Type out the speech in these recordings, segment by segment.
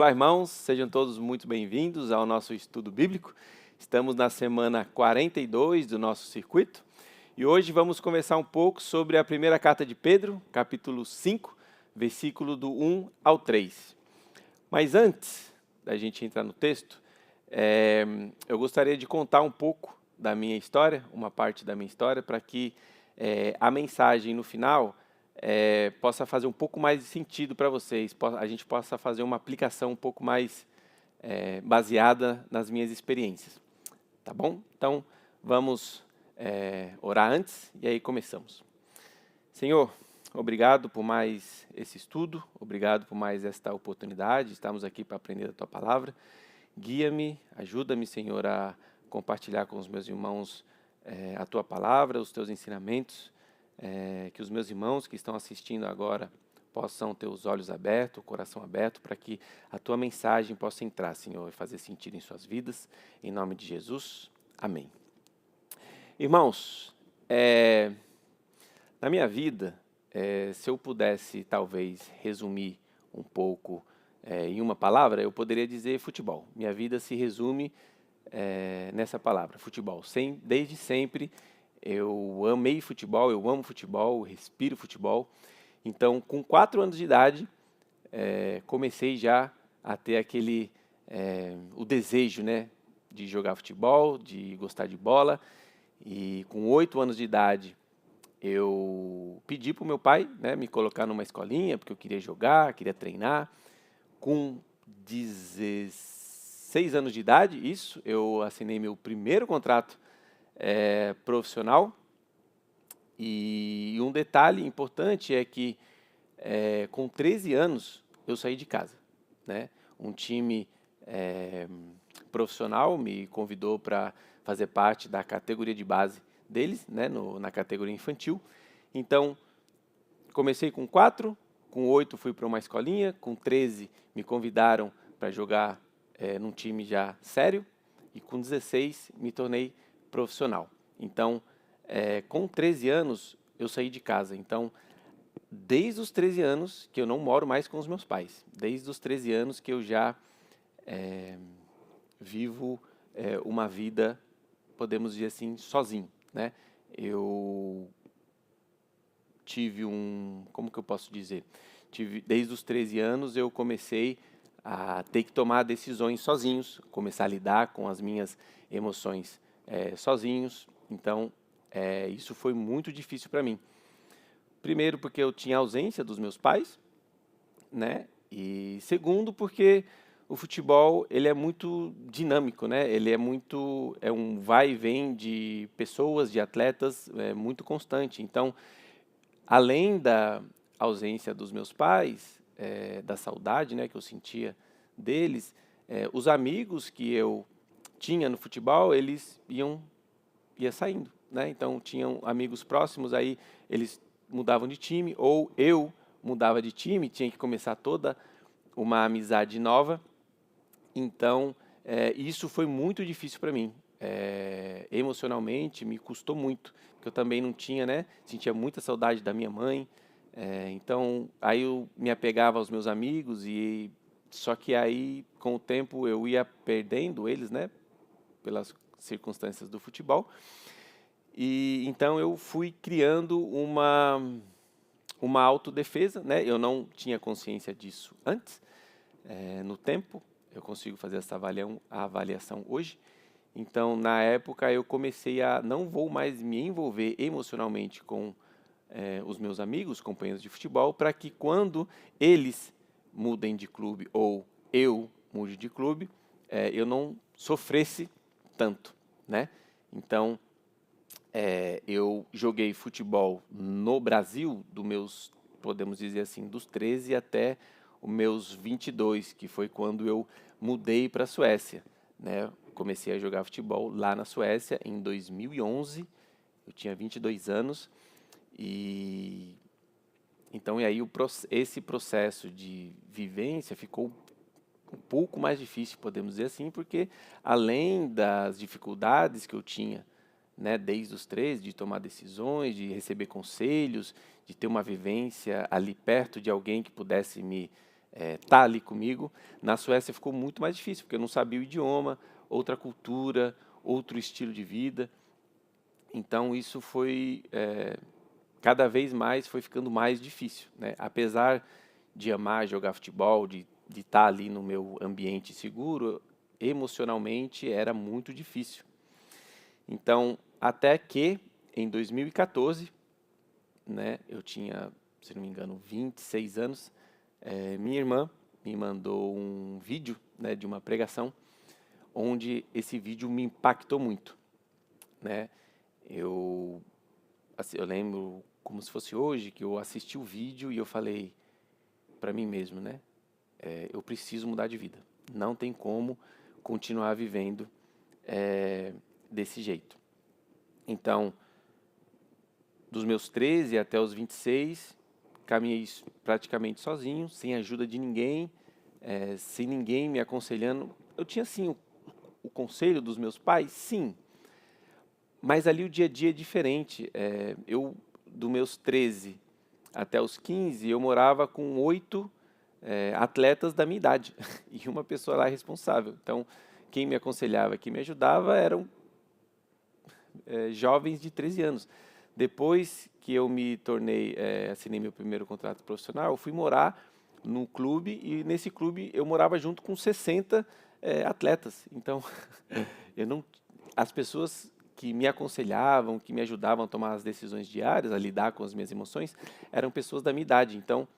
Olá, irmãos, sejam todos muito bem-vindos ao nosso estudo bíblico. Estamos na semana 42 do nosso circuito e hoje vamos conversar um pouco sobre a primeira carta de Pedro, capítulo 5, versículo do 1 ao 3. Mas antes da gente entrar no texto, eu gostaria de contar um pouco da minha história, uma parte da minha história, para que a mensagem no final possa fazer um pouco mais de sentido para vocês, a gente possa fazer uma aplicação um pouco mais baseada nas minhas experiências, tá bom? Então, vamos orar antes e aí começamos. Senhor, obrigado por mais esse estudo, obrigado por mais esta oportunidade, estamos aqui para aprender a Tua Palavra. Guia-me, ajuda-me, Senhor, a compartilhar com os meus irmãos a Tua Palavra, os Teus ensinamentos, que os meus irmãos que estão assistindo agora possam ter os olhos abertos, o coração aberto, para que a Tua mensagem possa entrar, Senhor, e fazer sentido em suas vidas. Em nome de Jesus, amém. Irmãos, na minha vida, se eu pudesse talvez resumir um pouco em uma palavra, eu poderia dizer futebol. Minha vida se resume nessa palavra, futebol. Desde sempre eu amei futebol, eu amo futebol, eu respiro futebol. Então, com 4 anos de idade, comecei já a ter o desejo, né, de jogar futebol, de gostar de bola. E com 8 anos de idade, eu pedi para o meu pai, né, me colocar numa escolinha, porque eu queria jogar, queria treinar. Com 16 anos de idade, eu assinei meu primeiro contrato profissional. E um detalhe importante é que com 13 anos eu saí de casa, né? Um time profissional me convidou para fazer parte da categoria de base deles, né, na categoria infantil. Então, comecei com 4, com 8 fui para uma escolinha, com 13 me convidaram para jogar num time já sério e com 16 me tornei profissional. Então, com 13 anos eu saí de casa. Então, desde os 13 anos que eu não moro mais com os meus pais. Desde os 13 anos que eu já vivo uma vida, podemos dizer assim, sozinho, né? Eu tive como que eu posso dizer? Desde os 13 anos eu comecei a ter que tomar decisões sozinhos, começar a lidar com as minhas emoções sozinhos. Então, isso foi muito difícil para mim. Primeiro, porque eu tinha ausência dos meus pais, né? E segundo, porque o futebol ele é muito dinâmico, né? Ele é um vai e vem de pessoas, de atletas, muito constante. Então, além da ausência dos meus pais, da saudade, né, que eu sentia deles, os amigos que eu tinha no futebol, eles ia saindo, né? Então tinham amigos próximos, aí eles mudavam de time, ou eu mudava de time, tinha que começar toda uma amizade nova. Então isso foi muito difícil para mim. Emocionalmente me custou muito, porque eu também não tinha, né? Sentia muita saudade da minha mãe. Então aí eu me apegava aos meus amigos e só que aí com o tempo eu ia perdendo eles, né? Pelas circunstâncias do futebol. E então eu fui criando uma autodefesa, né? Eu não tinha consciência disso antes. No tempo, eu consigo fazer essa avaliação hoje. Então, na época, eu comecei a não vou mais me envolver emocionalmente com os meus amigos, companheiros de futebol, para que quando eles mudem de clube ou eu mude de clube, eu não sofresse tanto, né? Então, eu joguei futebol no Brasil, podemos dizer assim, dos 13 até os meus 22, que foi quando eu mudei para a Suécia, né? Comecei a jogar futebol lá na Suécia em 2011, eu tinha 22 anos, e então esse processo de vivência ficou um pouco mais difícil, podemos dizer assim, porque além das dificuldades que eu tinha, né, desde os 13, de tomar decisões, de receber conselhos, de ter uma vivência ali perto de alguém que pudesse me tá ali comigo. Na Suécia ficou muito mais difícil, porque eu não sabia o idioma, outra cultura, outro estilo de vida. Então isso foi, cada vez mais foi ficando mais difícil, né? Apesar de amar jogar futebol, de estar ali no meu ambiente seguro, emocionalmente era muito difícil. Então, até que em 2014, né, eu tinha, se não me engano, 26 anos, minha irmã me mandou um vídeo, né, de uma pregação, onde esse vídeo me impactou muito, né? Eu, eu lembro como se fosse hoje que eu assisti o vídeo e eu falei para mim mesmo, né? Eu preciso mudar de vida. Não tem como continuar vivendo desse jeito. Então, dos meus 13 até os 26, caminhei praticamente sozinho, sem ajuda de ninguém, sem ninguém me aconselhando. Eu tinha, sim, o conselho dos meus pais, sim, mas ali o dia a dia é diferente. Dos meus 13 até os 15, eu morava com 8 atletas da minha idade e uma pessoa lá responsável. Então, quem me aconselhava, quem me ajudava eram jovens de 13 anos. Depois que eu me tornei, assinei meu primeiro contrato profissional, eu fui morar num clube e nesse clube eu morava junto com 60 atletas. Então, eu não, as pessoas que me aconselhavam, que me ajudavam a tomar as decisões diárias, a lidar com as minhas emoções, eram pessoas da minha idade. Então,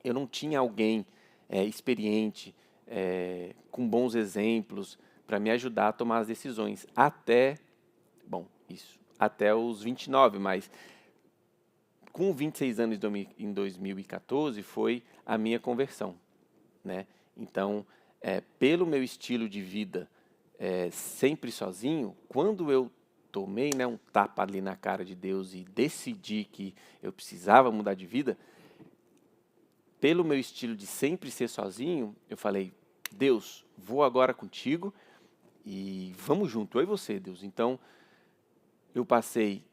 eu não tinha alguém experiente, com bons exemplos, para me ajudar a tomar as decisões. Até os 29, mas com 26 anos em 2014 foi a minha conversão, né? Então, pelo meu estilo de vida, sempre sozinho, quando eu tomei, né, um tapa ali na cara de Deus e decidi que eu precisava mudar de vida, pelo meu estilo de sempre ser sozinho, eu falei, Deus, vou agora contigo e vamos junto, eu e você, Deus. Então, eu passei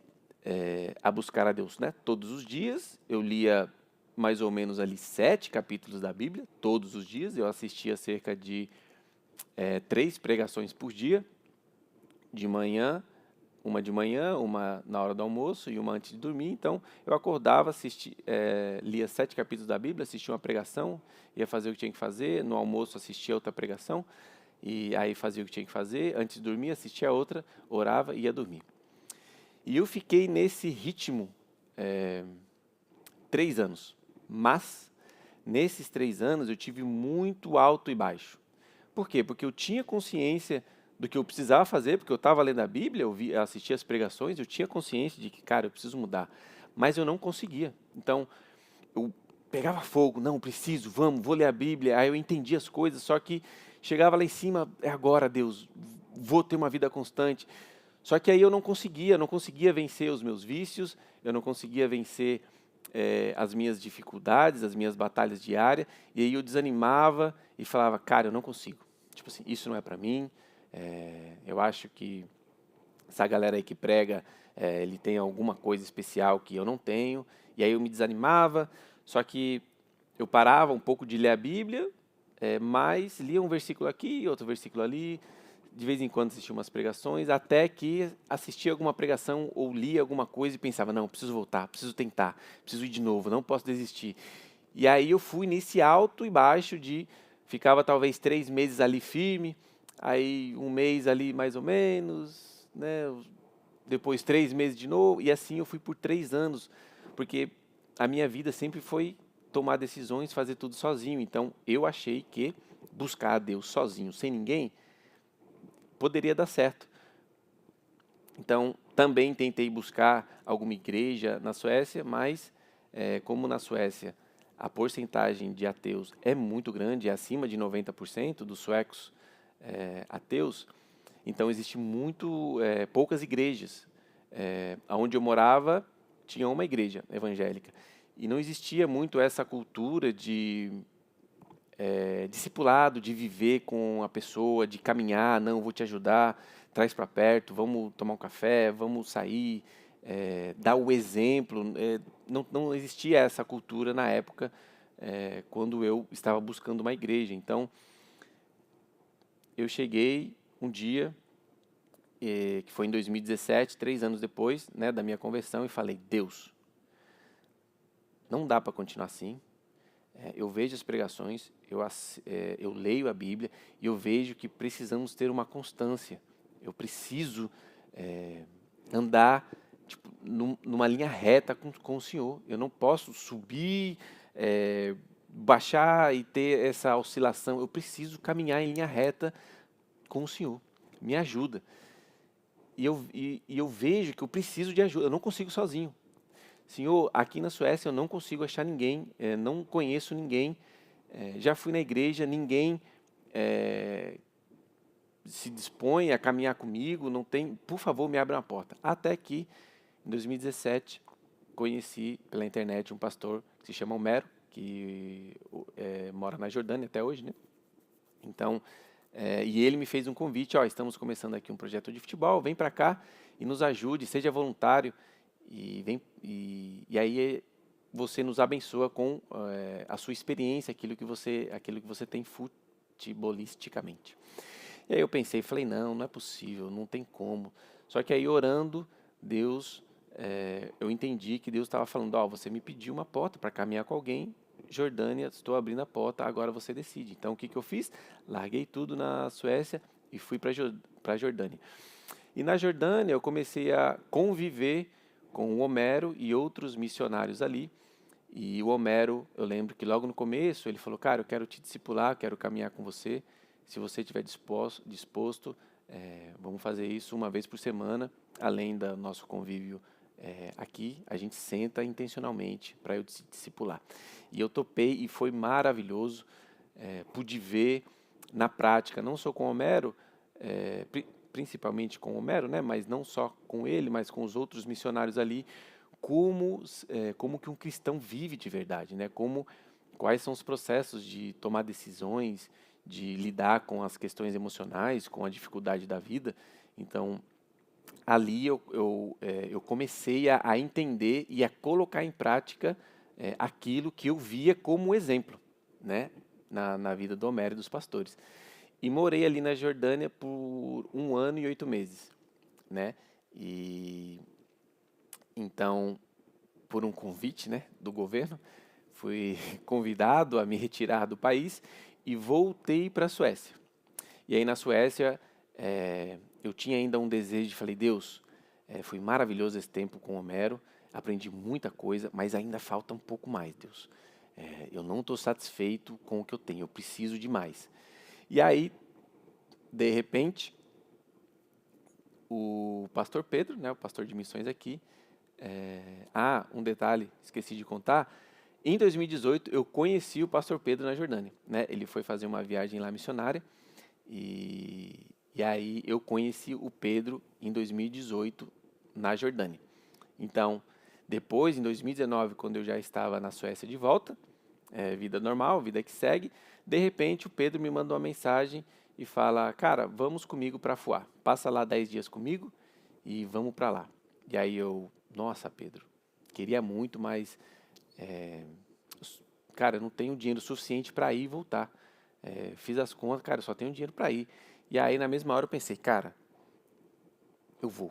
a buscar a Deus, né, todos os dias. Eu lia mais ou menos ali 7 capítulos da Bíblia, todos os dias. Eu assistia cerca de 3 pregações por dia, de manhã, uma na hora do almoço e uma antes de dormir. Então, eu acordava, lia 7 capítulos da Bíblia, assistia uma pregação, ia fazer o que tinha que fazer, no almoço assistia outra pregação, e aí fazia o que tinha que fazer, antes de dormir assistia outra, orava e ia dormir. E eu fiquei nesse ritmo 3 anos, mas nesses 3 anos eu tive muito alto e baixo. Por quê? Porque eu tinha consciência do que eu precisava fazer, porque eu estava lendo a Bíblia, eu assistia as pregações, eu tinha consciência de que, cara, eu preciso mudar, mas eu não conseguia. Então, eu pegava fogo, não, preciso, vou ler a Bíblia, aí eu entendia as coisas, só que chegava lá em cima, é agora, Deus, vou ter uma vida constante. Só que aí eu não conseguia vencer os meus vícios, eu não conseguia vencer as minhas dificuldades, as minhas batalhas diárias, e aí eu desanimava e falava, cara, eu não consigo. Tipo assim, isso não é para mim. Eu acho que essa galera aí que prega, ele tem alguma coisa especial que eu não tenho. E aí eu me desanimava, só que eu parava um pouco de ler a Bíblia, mas lia um versículo aqui, outro versículo ali, de vez em quando assistia umas pregações, até que assistia alguma pregação ou lia alguma coisa e pensava, não, preciso voltar, preciso tentar, preciso ir de novo, não posso desistir. E aí eu fui nesse alto e baixo de, ficava talvez 3 meses ali firme, aí um mês ali mais ou menos, né, depois 3 meses de novo, e assim eu fui por 3 anos, porque a minha vida sempre foi tomar decisões, fazer tudo sozinho. Então eu achei que buscar a Deus sozinho, sem ninguém, poderia dar certo. Então, também tentei buscar alguma igreja na Suécia, mas como na Suécia a porcentagem de ateus é muito grande, é acima de 90% dos suecos ateus, então existe poucas igrejas. Onde eu morava tinha uma igreja evangélica e não existia muito essa cultura de discipulado, de viver com a pessoa, de caminhar, não, vou te ajudar, traz para perto, vamos tomar um café, vamos sair, dar o exemplo. Não existia essa cultura na época quando eu estava buscando uma igreja. Então, eu cheguei um dia, que foi em 2017, 3 anos depois, né, da minha conversão, e falei: Deus, não dá para continuar assim. Eu vejo as pregações, eu leio a Bíblia e eu vejo que precisamos ter uma constância. Eu preciso andar tipo, numa linha reta com o Senhor. Eu não posso subir, baixar e ter essa oscilação. Eu preciso caminhar em linha reta com o Senhor. Me ajuda. E eu vejo que eu preciso de ajuda. Eu não consigo sozinho. Senhor, aqui na Suécia eu não consigo achar ninguém, não conheço ninguém, já fui na igreja, ninguém se dispõe a caminhar comigo, não tem, por favor, me abra uma porta. Até que, em 2017, conheci pela internet um pastor que se chama Homero, que mora na Jordânia até hoje, né? Então, e ele me fez um convite: ó, estamos começando aqui um projeto de futebol, vem para cá e nos ajude, seja voluntário. E aí você nos abençoa com a sua experiência, aquilo que você tem futebolisticamente. E aí eu pensei, falei, não é possível, não tem como. Só que aí orando, Deus, eu entendi que Deus estava falando: ó, você me pediu uma porta para caminhar com alguém, Jordânia, estou abrindo a porta, agora você decide. Então o que eu fiz? Larguei tudo na Suécia e fui para a Jordânia. E na Jordânia eu comecei a conviver com o Homero e outros missionários ali. E o Homero, eu lembro que logo no começo ele falou: cara, eu quero te discipular, quero caminhar com você. Se você estiver disposto, vamos fazer isso uma vez por semana, além do nosso convívio aqui. A gente senta intencionalmente para eu te discipular. E eu topei e foi maravilhoso. Pude ver na prática, não só com o Homero, principalmente com Homero, né, mas não só com ele, mas com os outros missionários ali, como que um cristão vive de verdade, né? Quais são os processos de tomar decisões, de lidar com as questões emocionais, com a dificuldade da vida. Então, ali eu comecei a entender e a colocar em prática aquilo que eu via como exemplo, né, na vida do Homero e dos pastores. E morei ali na Jordânia por 1 ano e 8 meses, né? E então, por um convite, né, do governo, fui convidado a me retirar do país e voltei para a Suécia. E aí na Suécia eu tinha ainda um desejo, falei: Deus, foi maravilhoso esse tempo com Homero, aprendi muita coisa, mas ainda falta um pouco mais, Deus. Eu não estou satisfeito com o que eu tenho, eu preciso de mais. E aí, de repente, o pastor Pedro, né, o pastor de missões aqui, um detalhe, esqueci de contar, em 2018 eu conheci o pastor Pedro na Jordânia, né? Ele foi fazer uma viagem lá missionária e aí eu conheci o Pedro em 2018 na Jordânia. Então, depois, em 2019, quando eu já estava na Suécia de volta, vida normal, vida que segue, de repente o Pedro me mandou uma mensagem e fala: cara, vamos comigo para Fuá, passa lá 10 dias comigo e vamos para lá. E aí eu, nossa, Pedro, queria muito, mas cara, eu não tenho dinheiro suficiente para ir e voltar. Fiz as contas, cara, eu só tenho dinheiro para ir. E aí na mesma hora eu pensei: cara, eu vou,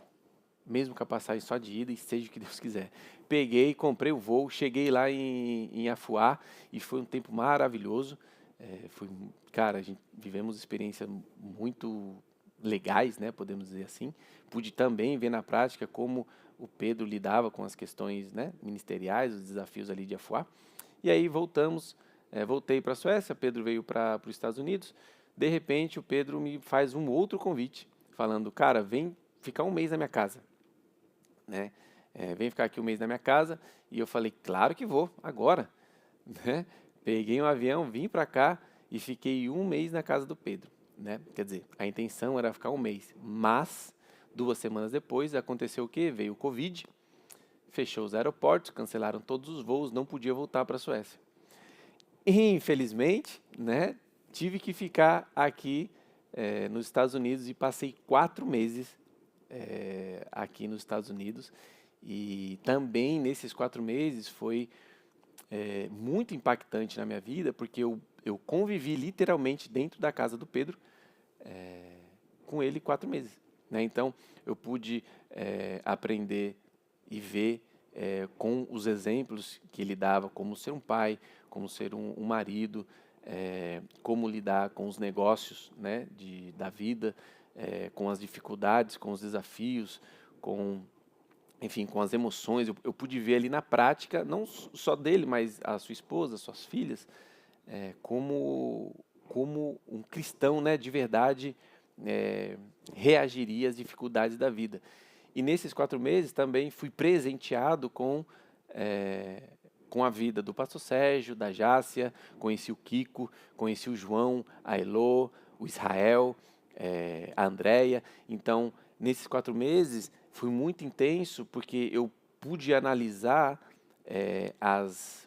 mesmo com a passagem só de ida, e seja o que Deus quiser. Peguei, comprei o voo, cheguei lá em Afuá e foi um tempo maravilhoso. Cara, vivemos experiências muito legais, né, podemos dizer assim. Pude também ver na prática como o Pedro lidava com as questões, né, ministeriais, os desafios ali de Afuá. E aí voltei para a Suécia, Pedro veio para os Estados Unidos. De repente o Pedro me faz um outro convite, falando: cara, vem ficar um mês na minha casa, né? Vem ficar aqui um mês na minha casa. E eu falei: claro que vou, agora, né? Peguei um avião, vim para cá e fiquei um mês na casa do Pedro, né? Quer dizer, a intenção era ficar um mês, mas 2 semanas depois aconteceu o quê? Veio o Covid, fechou os aeroportos, cancelaram todos os voos, não podia voltar para a Suécia. E, infelizmente, né, tive que ficar aqui nos Estados Unidos e passei 4 meses aqui nos Estados Unidos. E também nesses 4 meses foi muito impactante na minha vida, porque eu convivi literalmente dentro da casa do Pedro com ele 4 meses, né? Então, eu pude aprender e ver com os exemplos que ele dava, como ser um pai, como ser um marido, como lidar com os negócios, né, da vida, com as dificuldades, com os desafios, com, enfim, com as emoções. Eu pude ver ali na prática, não só dele, mas a sua esposa, suas filhas, como um cristão, né, de verdade, reagiria às dificuldades da vida. E nesses 4 meses também fui presenteado com a vida do pastor Sérgio, da Jácia, conheci o Kiko, conheci o João, a Elô, o Israel, a Andréia. Então, nesses 4 meses foi muito intenso porque eu pude analisar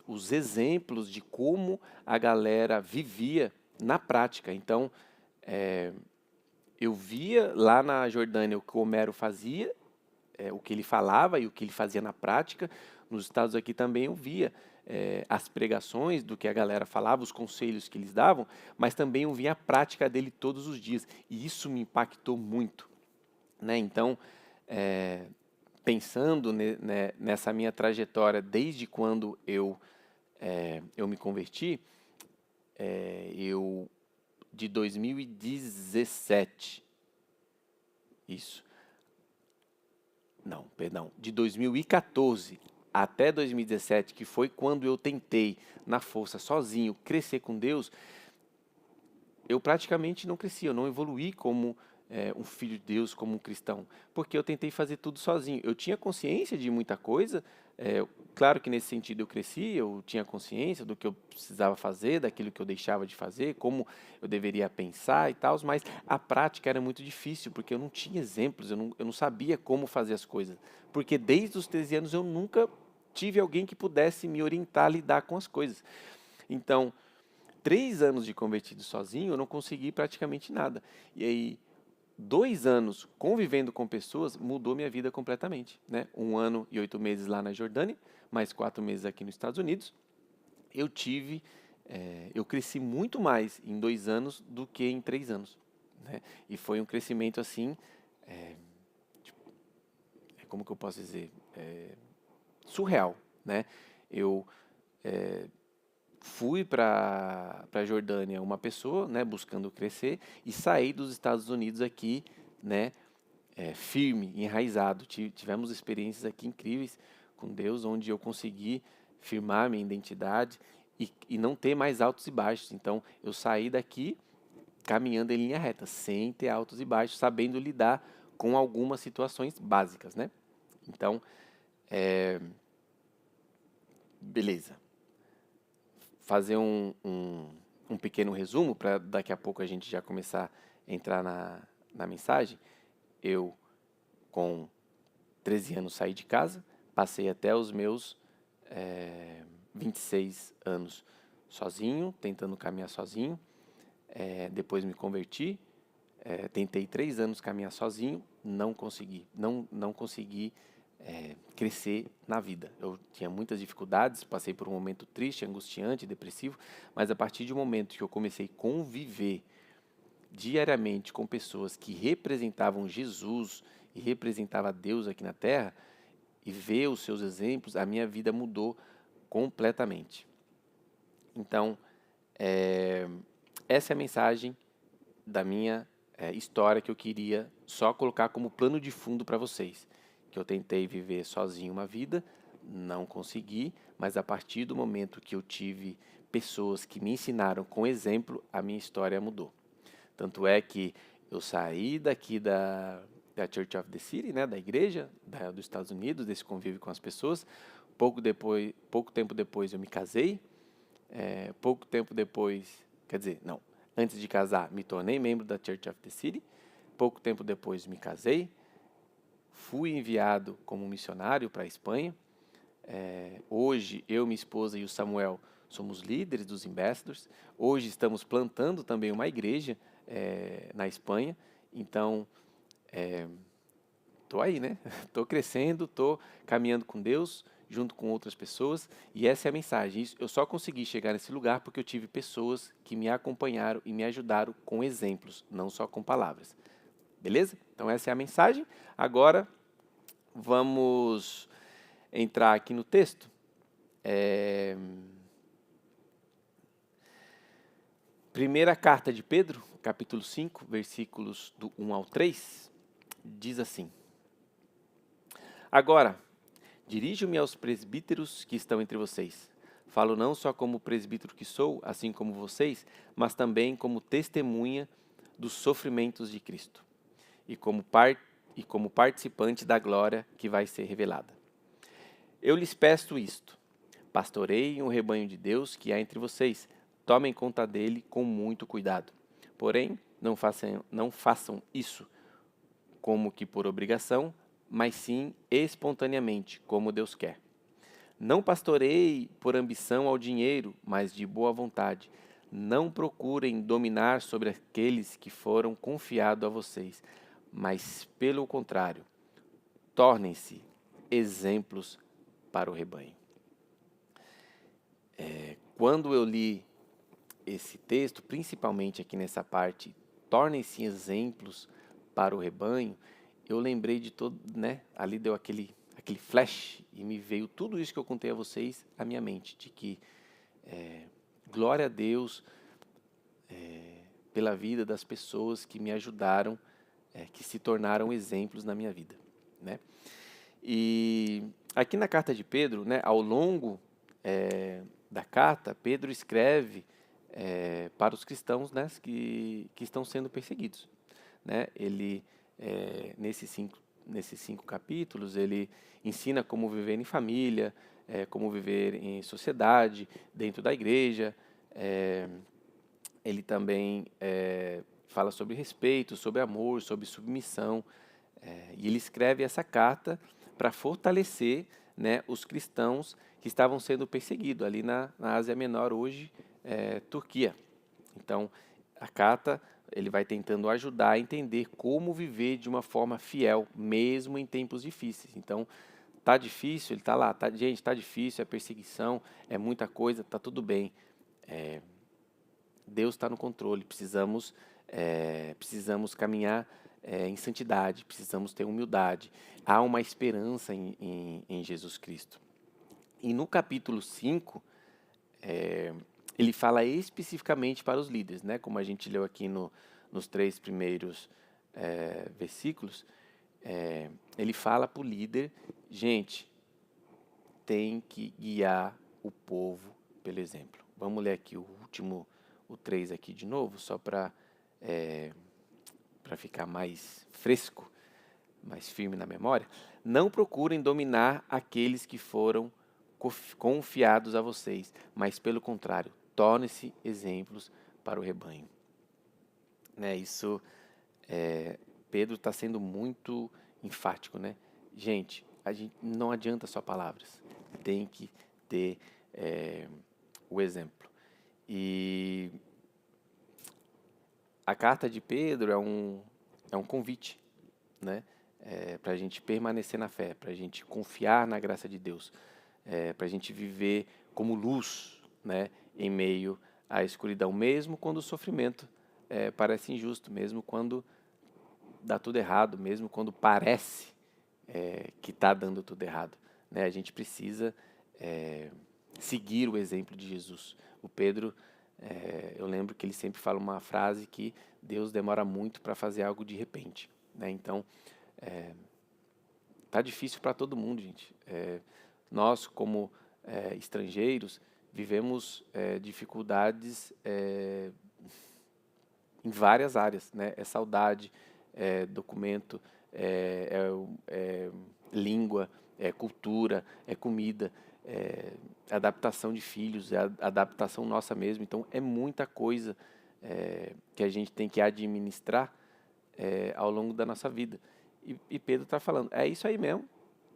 os exemplos de como a galera vivia na prática. Então, eu via lá na Jordânia o que o Homero fazia, o que ele falava e o que ele fazia na prática. Nos Estados aqui também eu via as pregações do que a galera falava, os conselhos que eles davam, mas também eu via a prática dele todos os dias. E isso me impactou muito, né? Então, pensando nessa minha trajetória desde quando eu me converti, eu de 2017, isso, não, perdão, de 2014 até 2017, que foi quando eu tentei, na força, sozinho, crescer com Deus, eu praticamente não cresci, eu não evoluí como um filho de Deus, como um cristão, porque eu tentei fazer tudo sozinho. Eu tinha consciência de muita coisa, claro que nesse sentido eu cresci, eu tinha consciência do que eu precisava fazer, daquilo que eu deixava de fazer, como eu deveria pensar e tal, mas a prática era muito difícil, porque eu não tinha exemplos, eu não sabia como fazer as coisas, porque desde os 13 anos eu nunca tive alguém que pudesse me orientar a lidar com as coisas. Então, 3 anos de convertido sozinho, eu não consegui praticamente nada. E aí, 2 anos convivendo com pessoas mudou minha vida completamente, né? 1 ano e 8 meses lá na Jordânia, mais 4 meses aqui nos Estados Unidos. Eu cresci muito mais em 2 anos do que em 3 anos, né? E foi um crescimento assim, tipo, como que eu posso dizer, surreal, né? Eu fui para a Jordânia uma pessoa, né, buscando crescer, e saí dos Estados Unidos aqui, né, firme, enraizado. Tivemos experiências aqui incríveis com Deus, onde eu consegui firmar minha identidade e não ter mais altos e baixos. Então, eu saí daqui caminhando em linha reta, sem ter altos e baixos, sabendo lidar com algumas situações básicas, né? Então, beleza. Fazer um pequeno resumo para daqui a pouco a gente já começar a entrar na mensagem. Eu, com 13 anos, saí de casa, passei até os meus 26 anos sozinho, tentando caminhar sozinho. Depois me converti, tentei 3 anos caminhar sozinho, não consegui, não consegui crescer na vida. Eu tinha muitas dificuldades, passei por um momento triste, angustiante, depressivo, mas a partir do momento que eu comecei a conviver diariamente com pessoas que representavam Jesus e representavam Deus aqui na Terra e ver os seus exemplos, a minha vida mudou completamente. Então, essa é a mensagem da minha história que eu queria só colocar como plano de fundo para vocês. Que eu tentei viver sozinho uma vida, não consegui, mas a partir do momento que eu tive pessoas que me ensinaram com exemplo, a minha história mudou. Tanto é que eu saí daqui da Church of the City, né, da igreja dos Estados Unidos, desse convívio com as pessoas. Pouco tempo depois eu me casei. Pouco tempo depois, quer dizer, não, antes de casar, me tornei membro da Church of the City. Pouco tempo depois me casei. Fui enviado como missionário para a Espanha. Hoje, eu, minha esposa e o Samuel somos líderes dos Ambassadors. Hoje estamos plantando também uma igreja na Espanha. Então, estou aí, né? Estou crescendo, estou caminhando com Deus, junto com outras pessoas, e essa é a mensagem. Eu só consegui chegar nesse lugar porque eu tive pessoas que me acompanharam e me ajudaram com exemplos, não só com palavras. Beleza? Então essa é a mensagem. Agora vamos entrar aqui no texto. Primeira carta de Pedro, capítulo 5, versículos do 1 ao 3, diz assim: Agora, dirijo-me aos presbíteros que estão entre vocês. Falo não só como presbítero que sou, assim como vocês, mas também como testemunha dos sofrimentos de Cristo e como participante da glória que vai ser revelada. Eu lhes peço isto: pastoreiem o rebanho de Deus que há entre vocês, tomem conta dele com muito cuidado. Porém, não façam isso como que por obrigação, mas sim espontaneamente, como Deus quer. Não pastoreiem por ambição ao dinheiro, mas de boa vontade. Não procurem dominar sobre aqueles que foram confiados a vocês, mas, pelo contrário, tornem-se exemplos para o rebanho. Quando eu li esse texto, principalmente aqui nessa parte, tornem-se exemplos para o rebanho, eu lembrei de todo, né? Ali deu aquele flash e me veio tudo isso que eu contei a vocês à minha mente, de que glória a Deus pela vida das pessoas que me ajudaram, que se tornaram exemplos na minha vida, né? E aqui na carta de Pedro, né, ao longo da carta, Pedro escreve para os cristãos, né, que estão sendo perseguidos, né? Ele nesses cinco capítulos ele ensina como viver em família, como viver em sociedade, dentro da igreja. Ele também fala sobre respeito, sobre amor, sobre submissão. E ele escreve essa carta para fortalecer, né, os cristãos que estavam sendo perseguidos ali na Ásia Menor, hoje Turquia. Então, a carta ele vai tentando ajudar a entender como viver de uma forma fiel, mesmo em tempos difíceis. Então, tá difícil, ele tá lá, gente, tá difícil, é perseguição, é muita coisa, tá tudo bem. Deus está no controle, precisamos caminhar em santidade, precisamos ter humildade. Há uma esperança em Jesus Cristo. E no capítulo 5, ele fala especificamente para os líderes, né? Como a gente leu aqui nos 3 primeiros versículos, ele fala para o líder: gente, tem que guiar o povo pelo exemplo. Vamos ler aqui o 3 aqui de novo, só para ficar mais fresco, mais firme na memória. Não procurem dominar aqueles que foram confiados a vocês, mas pelo contrário, tornem-se exemplos para o rebanho. Né, isso, Pedro está sendo muito enfático, né? Gente, não adianta só palavras, tem que ter o exemplo. E a carta de Pedro é um convite, né? Para a gente permanecer na fé, para a gente confiar na graça de Deus, para a gente viver como luz, né, em meio à escuridão, mesmo quando o sofrimento parece injusto, mesmo quando dá tudo errado, mesmo quando parece que está dando tudo errado, né? A gente precisa seguir o exemplo de Jesus. O Pedro, eu lembro que ele sempre fala uma frase que Deus demora muito para fazer algo de repente, né? Então, tá difícil para todo mundo, gente. Nós, como estrangeiros, vivemos dificuldades em várias áreas, né? É saudade, documento, língua, cultura, culida, adaptação de filhos, adaptação nossa mesmo. Então, é muita coisa que a gente tem que administrar ao longo da nossa vida. E Pedro está falando, é isso aí mesmo,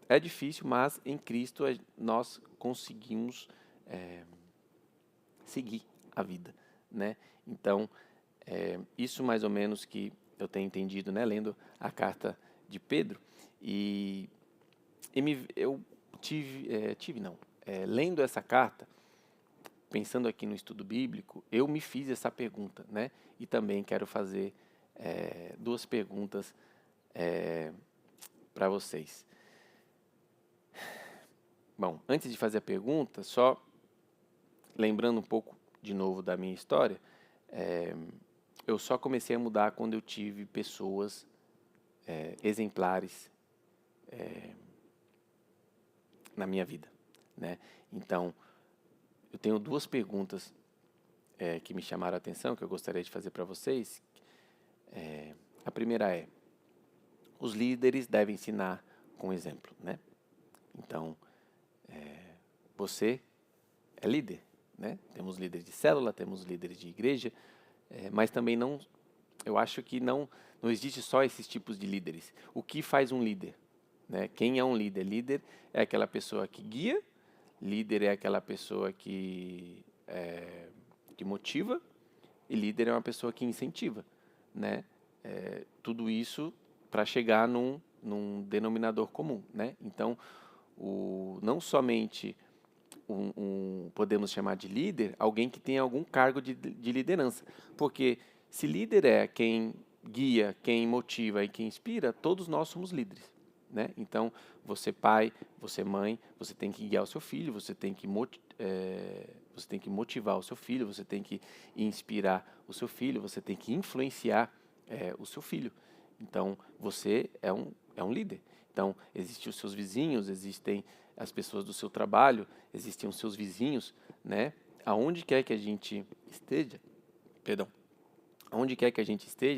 é difícil, mas em Cristo nós conseguimos seguir a vida, né? Então, isso mais ou menos que eu tenho entendido, né, lendo a carta de Pedro, eu lendo essa carta, pensando aqui no estudo bíblico, eu me fiz essa pergunta, né? E também quero fazer duas perguntas para vocês. Bom, antes de fazer a pergunta, só lembrando um pouco de novo da minha história, eu só comecei a mudar quando eu tive pessoas exemplares na minha vida, né? Então, eu tenho duas perguntas que me chamaram a atenção, que eu gostaria de fazer para vocês. A primeira é: os líderes devem ensinar com exemplo, né? Então, você é líder, né? Temos líderes de célula, temos líderes de igreja, mas também eu acho que não existe só esses tipos de líderes. O que faz um líder, né? Quem é um líder? Líder é aquela pessoa que guia, líder é aquela pessoa que motiva, e líder é uma pessoa que incentiva, né? Tudo isso para chegar num denominador comum, né? Então, não somente podemos chamar de líder alguém que tem algum cargo de liderança, porque se líder é quem guia, quem motiva e quem inspira, todos nós somos líderes, né? Então, você pai, você mãe, você tem que guiar o seu filho, você tem que motivar o seu filho, você tem que inspirar o seu filho, você tem que influenciar o seu filho. Então, você é um líder. Então, existem os seus vizinhos, existem as pessoas do seu trabalho, existem os seus vizinhos, né? Aonde quer que a gente esteja,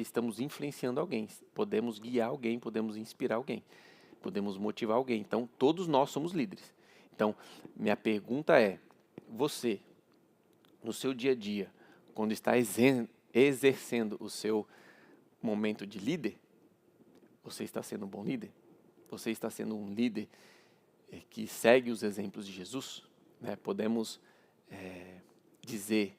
estamos influenciando alguém, podemos guiar alguém, podemos inspirar alguém, podemos motivar alguém. Então, todos nós somos líderes. Então, minha pergunta é: você, no seu dia a dia, quando está exercendo o seu momento de líder, você está sendo um bom líder? Você está sendo um líder que segue os exemplos de Jesus, né? Podemos dizer,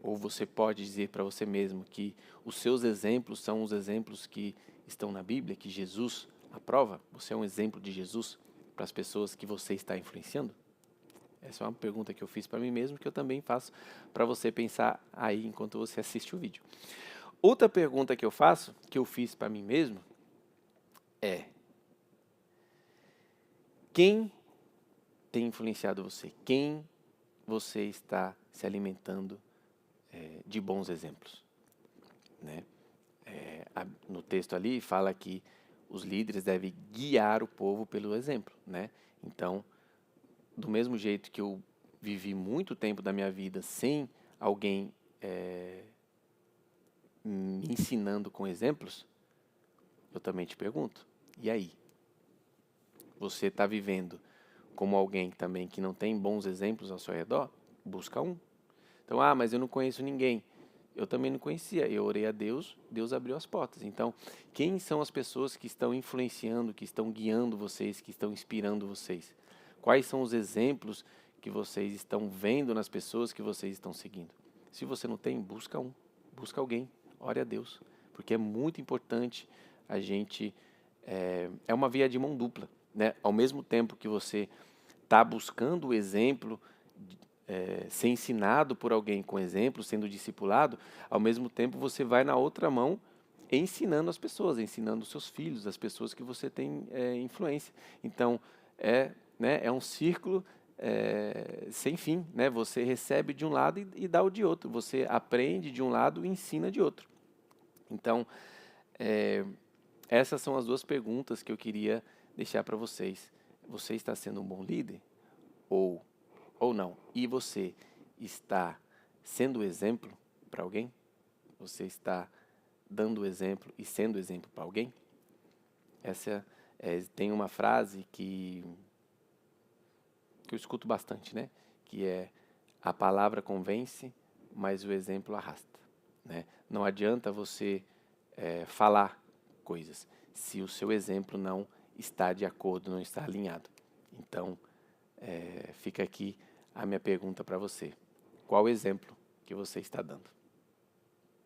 ou você pode dizer para você mesmo, que os seus exemplos são os exemplos que estão na Bíblia, que Jesus aprova? Você é um exemplo de Jesus para as pessoas que você está influenciando? Essa é uma pergunta que eu fiz para mim mesmo, que eu também faço para você pensar aí enquanto você assiste o vídeo. Outra pergunta que eu fiz para mim mesmo é: quem tem influenciado você? Quem você está se alimentando de bons exemplos, né? No texto ali fala que os líderes devem guiar o povo pelo exemplo, né? Então, do mesmo jeito que eu vivi muito tempo da minha vida sem alguém me ensinando com exemplos, eu também te pergunto: e aí? Você está vivendo como alguém também que não tem bons exemplos ao seu redor? Busca um. Então, mas eu não conheço ninguém. Eu também não conhecia. Eu orei a Deus, Deus abriu as portas. Então, quem são as pessoas que estão influenciando, que estão guiando vocês, que estão inspirando vocês? Quais são os exemplos que vocês estão vendo nas pessoas que vocês estão seguindo? Se você não tem, busca um. Busca alguém. Ore a Deus. Porque é muito importante a gente... É uma via de mão dupla, né? Ao mesmo tempo que você está buscando o exemplo, ser ensinado por alguém com exemplo, sendo discipulado, ao mesmo tempo você vai na outra mão ensinando as pessoas, ensinando os seus filhos, as pessoas que você tem influência. Então, é um círculo sem fim, né? Você recebe de um lado e dá o de outro. Você aprende de um lado e ensina de outro. Então, essas são as duas perguntas que eu queria deixar para vocês. Você está sendo um bom líder? Ou não? E você está sendo exemplo para alguém? Você está dando exemplo e sendo exemplo para alguém? Tem uma frase que eu escuto bastante, né? Que é: a palavra convence, mas o exemplo arrasta, né? Não adianta você falar coisas se o seu exemplo não está de acordo, não está alinhado. Então, fica aqui a minha pergunta para você: qual exemplo que você está dando?